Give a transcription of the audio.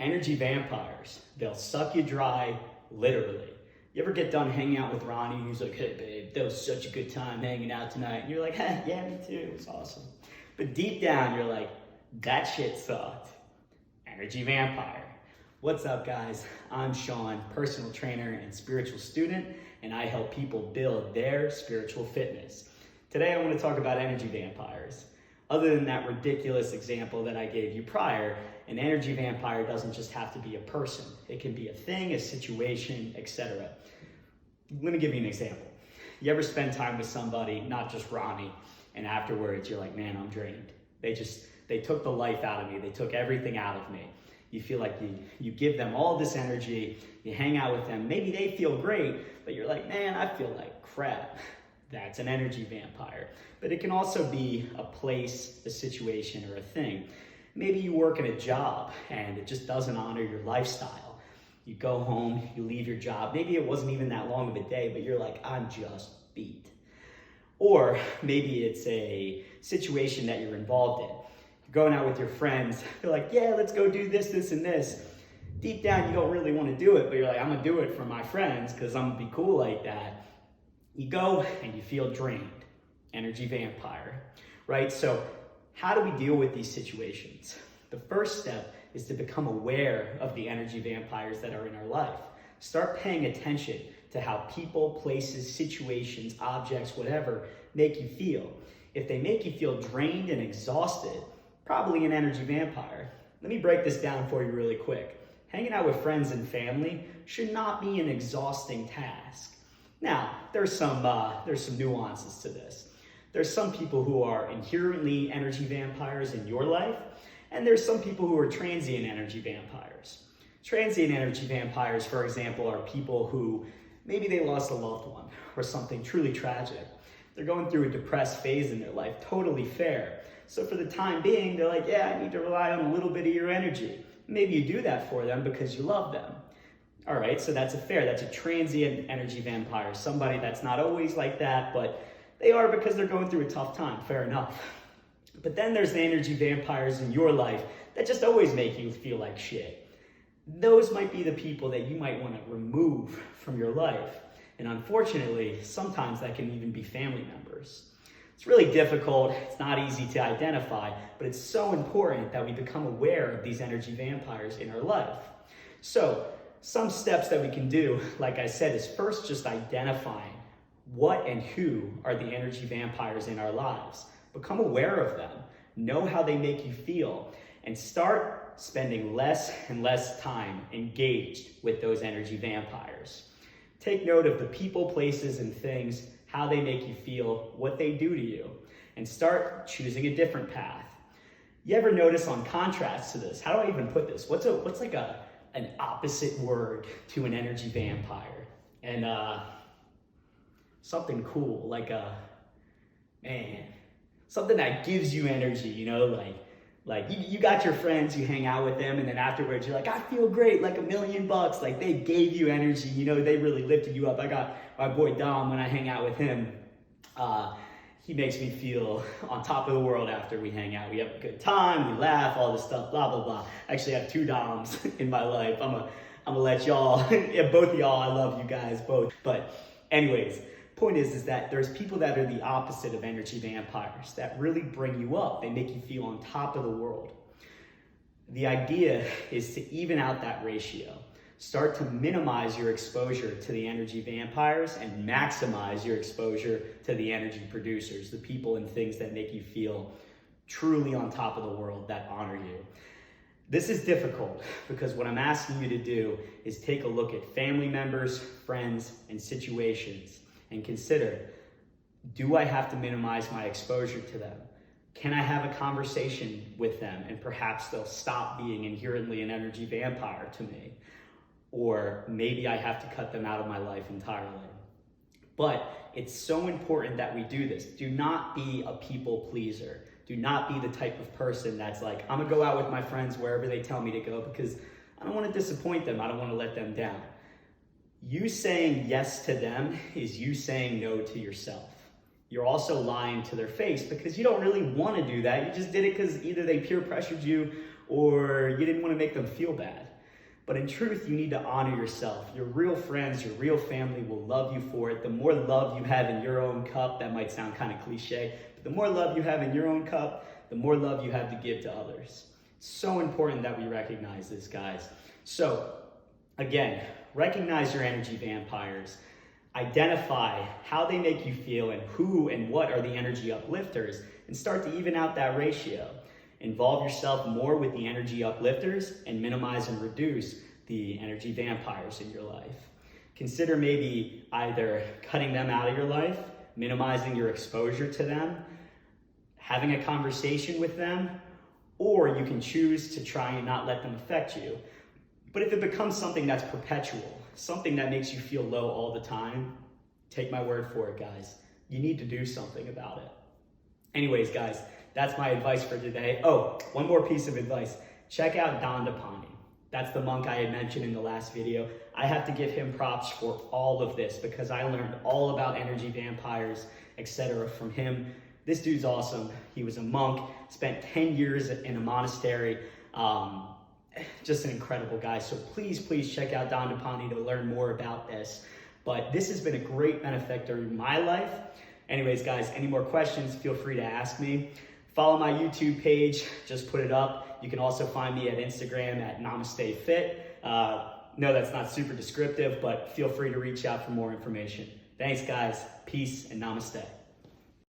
Energy vampires, they'll suck you dry, literally. You ever get done hanging out with Ronnie and he's like, hey babe, that was such a good time hanging out tonight. And you're like, hey, yeah, me too, it was awesome. But deep down, you're like, that shit sucked. Energy vampire. What's up, guys? I'm Sean, personal trainer and spiritual student, and I help people build their spiritual fitness. Today, I want to talk about energy vampires. Other than that ridiculous example that I gave you prior, an energy vampire doesn't just have to be a person. It can be a thing, a situation, etc. Let me give you an example. You ever spend time with somebody, not just Ronnie, and afterwards you're like, man, I'm drained. They took the life out of me. They took everything out of me. You feel like you give them all this energy, you hang out with them. Maybe they feel great, but you're like, man, I feel like crap. That's an energy vampire. But it can also be a place, a situation, or a thing. Maybe you work in a job and it just doesn't honor your lifestyle. You go home, you leave your job. Maybe it wasn't even that long of a day, but you're like, I'm just beat. Or maybe it's a situation that you're involved in. You're going out with your friends. You're like, yeah, let's go do this, this, and this. Deep down, you don't really want to do it, but you're like, I'm going to do it for my friends because I'm going to be cool like that. You go and you feel drained. Energy vampire, right? So how do we deal with these situations? The first step is to become aware of the energy vampires that are in our life. Start paying attention to how people, places, situations, objects, whatever, make you feel. If they make you feel drained and exhausted, probably an energy vampire. Let me break this down for you really quick. Hanging out with friends and family should not be an exhausting task. Now, there's some nuances to this. There's some people who are inherently energy vampires in your life, and there's some people who are transient energy vampires. Transient energy vampires, for example, are people who maybe they lost a loved one or something truly tragic. They're going through a depressed phase in their life, totally fair. So for the time being, they're like, yeah, I need to rely on a little bit of your energy. Maybe you do that for them because you love them. All right, so that's a transient energy vampire, somebody that's not always like that, but they are because they're going through a tough time, fair enough. But then there's the energy vampires in your life that just always make you feel like shit. Those might be the people that you might want to remove from your life. And unfortunately, sometimes that can even be family members. It's really difficult, it's not easy to identify, but it's so important that we become aware of these energy vampires in our life. So, some steps that we can do, like I said, is first just identifying what and who are the energy vampires in our lives. Become aware of them, know how they make you feel, and start spending less and less time engaged with those energy vampires. Take note of the people, places, and things, how they make you feel, what they do to you, and start choosing a different path. You ever notice on contrast to this, how do I even put this? What's like an opposite word to an energy vampire? And something cool, like something that gives you energy, you know, like you got your friends, you hang out with them, and then afterwards you're like, I feel great, like $1,000,000, like they gave you energy, you know, they really lifted you up. I got my boy Dom, when I hang out with him, he makes me feel on top of the world after we hang out. We have a good time, we laugh, all this stuff, blah, blah, blah. Actually, I have 2 Doms in my life. I'm gonna let y'all, yeah, both of y'all, I love you guys both. But anyways, point is that there's people that are the opposite of energy vampires that really bring you up. They make you feel on top of the world. The idea is to even out that ratio. Start to minimize your exposure to the energy vampires and maximize your exposure to the energy producers, the people and things that make you feel truly on top of the world, that honor you. This is difficult because what I'm asking you to do is take a look at family members, friends, and situations and consider, do I have to minimize my exposure to them? Can I have a conversation with them and perhaps they'll stop being inherently an energy vampire to me? Or maybe I have to cut them out of my life entirely. But it's so important that we do this. Do not be a people pleaser. Do not be the type of person that's like, I'm gonna go out with my friends wherever they tell me to go because I don't want to disappoint them. I don't want to let them down. You saying yes to them is you saying no to yourself. You're also lying to their face because you don't really want to do that. You just did it because either they peer pressured you or you didn't want to make them feel bad. But in truth, you need to honor yourself. Your real friends, your real family will love you for it. The more love you have in your own cup, that might sound kind of cliche, but the more love you have in your own cup, the more love you have to give to others. So important that we recognize this, guys. So, again, recognize your energy vampires. Identify how they make you feel and who and what are the energy uplifters, and start to even out that ratio. Involve yourself more with the energy uplifters and minimize and reduce the energy vampires in your life. Consider maybe either cutting them out of your life, minimizing your exposure to them, having a conversation with them, or you can choose to try and not let them affect you. But if it becomes something that's perpetual, something that makes you feel low all the time, take my word for it, guys. You need to do something about it. Anyways, guys, that's my advice for today. Oh, one more piece of advice. Check out Dandapani. That's the monk I had mentioned in the last video. I have to give him props for all of this because I learned all about energy vampires, etc. from him. This dude's awesome. He was a monk, spent 10 years in a monastery. Just an incredible guy. So please check out Dandapani to learn more about this. But this has been a great benefactor in my life. Anyways, guys, any more questions, feel free to ask me. Follow my YouTube page, just put it up. You can also find me at Instagram at namaste fit. No, that's not super descriptive, but feel free to reach out for more information. Thanks, guys. Peace and namaste.